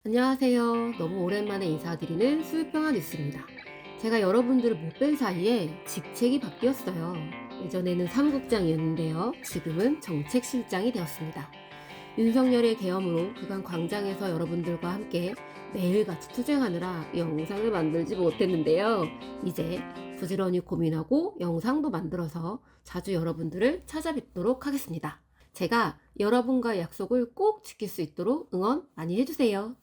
안녕하세요. 너무 오랜만에 인사드리는 수유평화 뉴스입니다. 제가 여러분들을 못 뵌 사이에 직책이 바뀌었어요. 예전에는 사무국장이었는데요. 지금은 정책실장이 되었습니다. 윤석열의 계엄으로 그간 광장에서 여러분들과 함께 매일같이 투쟁하느라 영상을 만들지 못했는데요. 이제 부지런히 고민하고 영상도 만들어서 자주 여러분들을 찾아뵙도록 하겠습니다. 제가 여러분과의 약속을 꼭 지킬 수 있도록 응원 많이 해주세요.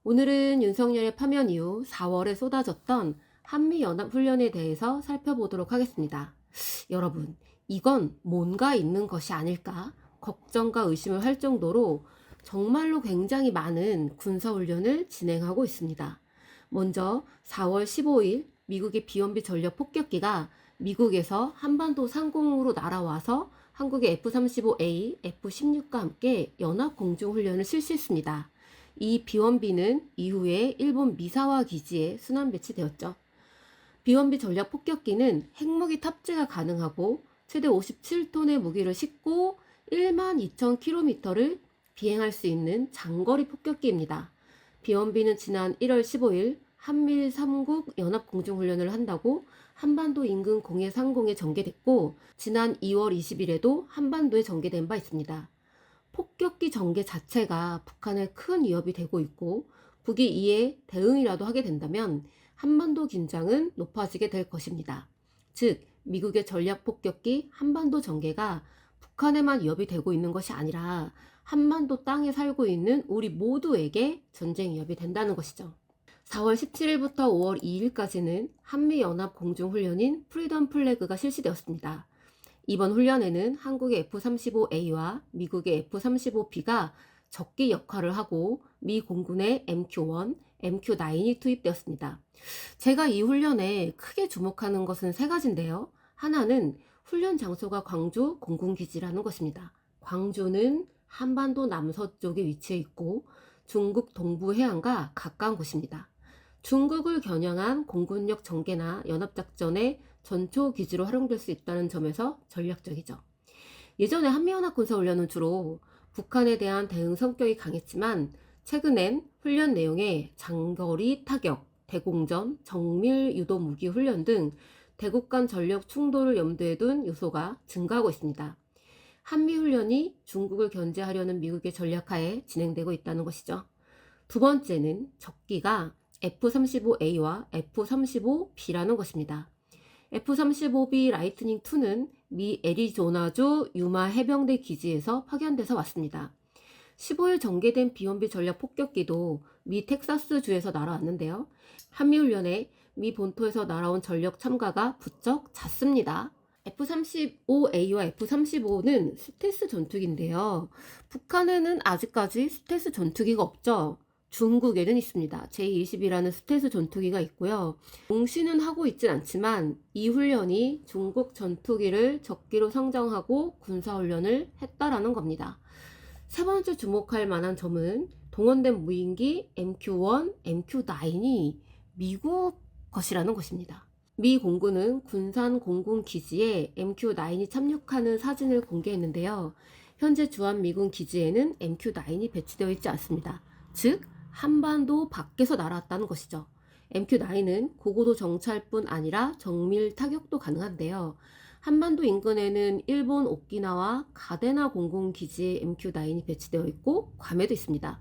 오늘은 윤석열의 파면 이후 4월에 쏟아졌던 한미연합훈련에 대해서 살펴보도록 하겠습니다. 여러분, 이건 뭔가 있는 것이 아닐까 걱정과 의심을 할 정도로 정말로 굉장히 많은 군사훈련을 진행하고 있습니다. 먼저 4월 15일 미국의 비원비 전력 폭격기가 미국에서 한반도 상공으로 날아와서 한국의 F-35A, F-16과 함께 연합공중훈련을 실시했습니다. 이 비원비는 이후에 일본 미사와 기지에 순환 배치되었죠. 비원비 전략 폭격기는 핵무기 탑재가 가능하고 최대 57톤의 무기를 싣고 12,000km를 비행할 수 있는 장거리 폭격기입니다. 비원비는 지난 1월 15일 한미일 3국 연합공중훈련을 한다고 한반도 인근 공해 상공에 전개됐고 지난 2월 20일에도 한반도에 전개된 바 있습니다. 폭격기 전개 자체가 북한에 큰 위협이 되고 있고 북이 이에 대응이라도 하게 된다면 한반도 긴장은 높아지게 될 것입니다. 즉 미국의 전략 폭격기 한반도 전개가 북한에만 위협이 되고 있는 것이 아니라 한반도 땅에 살고 있는 우리 모두에게 전쟁 위협이 된다는 것이죠. 4월 17일부터 5월 2일까지는 한미연합공중훈련인 프리덤 플래그가 실시되었습니다. 이번 훈련에는 한국의 F-35A와 미국의 F-35B가 적기 역할을 하고 미 공군의 MQ-1, MQ-9이 투입되었습니다. 제가 이 훈련에 크게 주목하는 것은 세 가지인데요. 하나는 훈련 장소가 광주 공군기지라는 것입니다. 광주는 한반도 남서쪽에 위치해 있고 중국 동부 해안과 가까운 곳입니다. 중국을 겨냥한 공군력 전개나 연합작전의 전초 기지로 활용될 수 있다는 점에서 전략적이죠. 예전에 한미연합 군사훈련은 주로 북한에 대한 대응 성격이 강했지만 최근엔 훈련 내용에 장거리 타격, 대공전, 정밀 유도 무기 훈련 등 대국 간 전력 충돌을 염두에 둔 요소가 증가하고 있습니다. 한미훈련이 중국을 견제하려는 미국의 전략하에 진행되고 있다는 것이죠. 두 번째는 적기가 F-35A와 F-35B라는 것입니다. F-35B 라이트닝 2는 미 애리조나주 유마 해병대 기지에서 파견돼서 왔습니다. 15일 전개된 비원비 전략 폭격기도 미 텍사스주에서 날아왔는데요. 한미훈련에 미 본토에서 날아온 전력 참가가 부쩍 잦습니다. F-35A와 F-35는 스텔스 전투기인데요. 북한에는 아직까지 스텔스 전투기가 없죠. 중국에는 있습니다. J-20이라는 스텔스 전투기가 있고요. 공시는 하고 있진 않지만 이 훈련이 중국 전투기를 적기로 상정하고 군사훈련을 했다라는 겁니다. 세 번째 주목할 만한 점은 동원된 무인기 MQ-1, MQ-9이 미국 것이라는 것입니다. 미 공군은 군산 공군 기지에 MQ-9이 착륙하는 사진을 공개했는데요. 현재 주한미군 기지에는 MQ-9이 배치되어 있지 않습니다. 즉 한반도 밖에서 날아왔다는 것이죠. MQ-9은 고고도 정찰뿐 아니라 정밀 타격도 가능한데요. 한반도 인근에는 일본 오키나와 가데나 공군기지에 MQ-9이 배치되어 있고 괌에도 있습니다.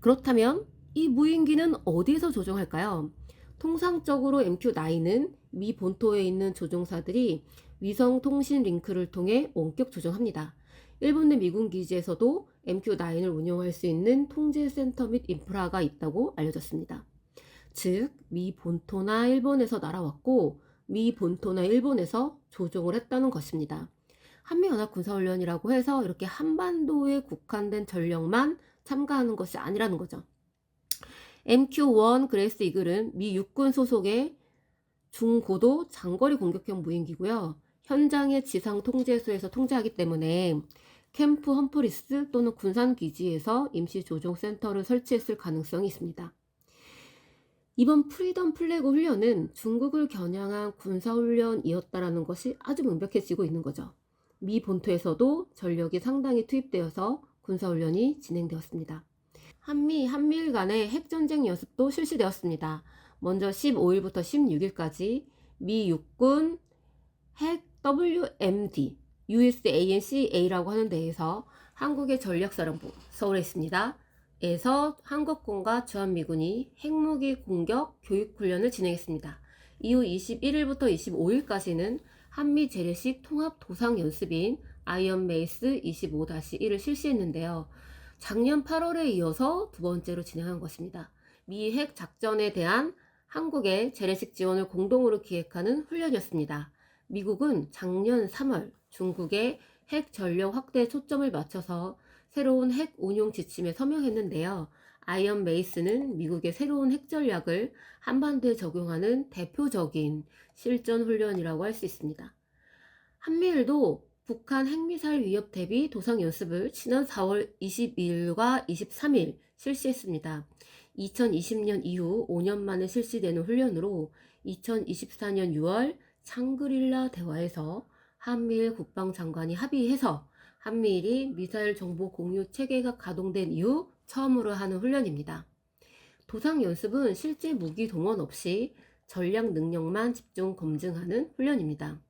그렇다면 이 무인기는 어디에서 조종할까요? 통상적으로 MQ-9은 미 본토에 있는 조종사들이 위성 통신 링크를 통해 원격 조종합니다. 일본 내 미군 기지에서도 MQ-9을 운용할 수 있는 통제센터 및 인프라가 있다고 알려졌습니다. 즉, 미 본토나 일본에서 날아왔고 미 본토나 일본에서 조종을 했다는 것입니다. 한미연합군사훈련이라고 해서 이렇게 한반도에 국한된 전력만 참가하는 것이 아니라는 거죠. MQ-1 그레이스 이글은 미 육군 소속의 중고도 장거리 공격형 무인기고요. 현장의 지상 통제소에서 통제하기 때문에 캠프 험프리스 또는 군산기지에서 임시 조종센터를 설치했을 가능성이 있습니다. 이번 프리덤 플래그 훈련은 중국을 겨냥한 군사훈련이었다라는 것이 아주 명백해지고 있는 거죠. 미 본토에서도 전력이 상당히 투입되어서 군사훈련이 진행되었습니다. 한미일 간의 핵전쟁 연습도 실시되었습니다. 먼저 15일부터 16일까지 미 육군 핵 WMD, USANCA라고 하는 데에서 한국의 전략사령부, 서울에 있습니다. 에서 한국군과 주한미군이 핵무기 공격 교육훈련을 진행했습니다. 이후 21일부터 25일까지는 한미 재래식 통합 도상 연습인 아이언메이스 25-1을 실시했는데요. 작년 8월에 이어서 두 번째로 진행한 것입니다. 미 핵 작전에 대한 한국의 재래식 지원을 공동으로 기획하는 훈련이었습니다. 미국은 작년 3월 중국의 핵 전력 확대에 초점을 맞춰서 새로운 핵 운용 지침에 서명했는데요. 아이언 메이스는 미국의 새로운 핵 전략을 한반도에 적용하는 대표적인 실전 훈련이라고 할 수 있습니다. 한미일도 북한 핵미사일 위협 대비 도상 연습을 지난 4월 22일과 23일 실시했습니다. 2020년 이후 5년 만에 실시되는 훈련으로 2024년 6월 샹그릴라 대화에서 한미일 국방장관이 합의해서 한미일이 미사일 정보 공유 체계가 가동된 이후 처음으로 하는 훈련입니다. 도상 연습은 실제 무기 동원 없이 전략 능력만 집중 검증하는 훈련입니다.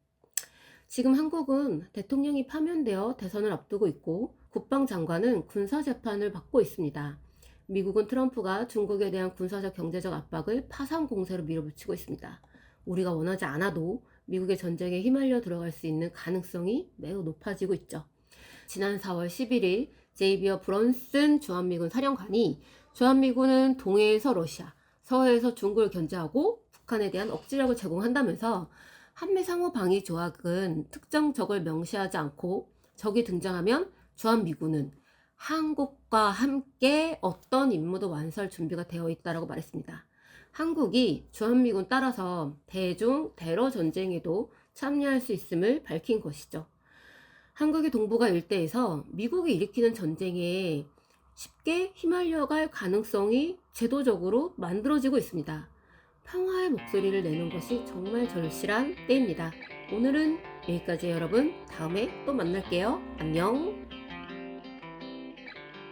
지금 한국은 대통령이 파면되어 대선을 앞두고 있고 국방장관은 군사재판을 받고 있습니다. 미국은 트럼프가 중국에 대한 군사적 경제적 압박을 파상 공세로 밀어붙이고 있습니다. 우리가 원하지 않아도 미국의 전쟁에 휘말려 들어갈 수 있는 가능성이 매우 높아지고 있죠. 지난 4월 11일 제이비어 브런슨 주한미군 사령관이 주한미군은 동해에서 러시아, 서해에서 중국을 견제하고 북한에 대한 억지력을 제공한다면서 한미 상호 방위 조약은 특정 적을 명시하지 않고 적이 등장하면 주한미군은 한국과 함께 어떤 임무도 완수할 준비가 되어 있다고 말했습니다. 한국이 주한미군 따라서 대중 테러 전쟁에도 참여할 수 있음을 밝힌 것이죠. 한국의 동북아 일대에서 미국이 일으키는 전쟁에 쉽게 휘말려갈 가능성이 제도적으로 만들어지고 있습니다. 평화의 목소리를 내는 것이 정말 절실한 때입니다. 오늘은 여기까지예요, 여러분. 다음에 또 만날게요. 안녕.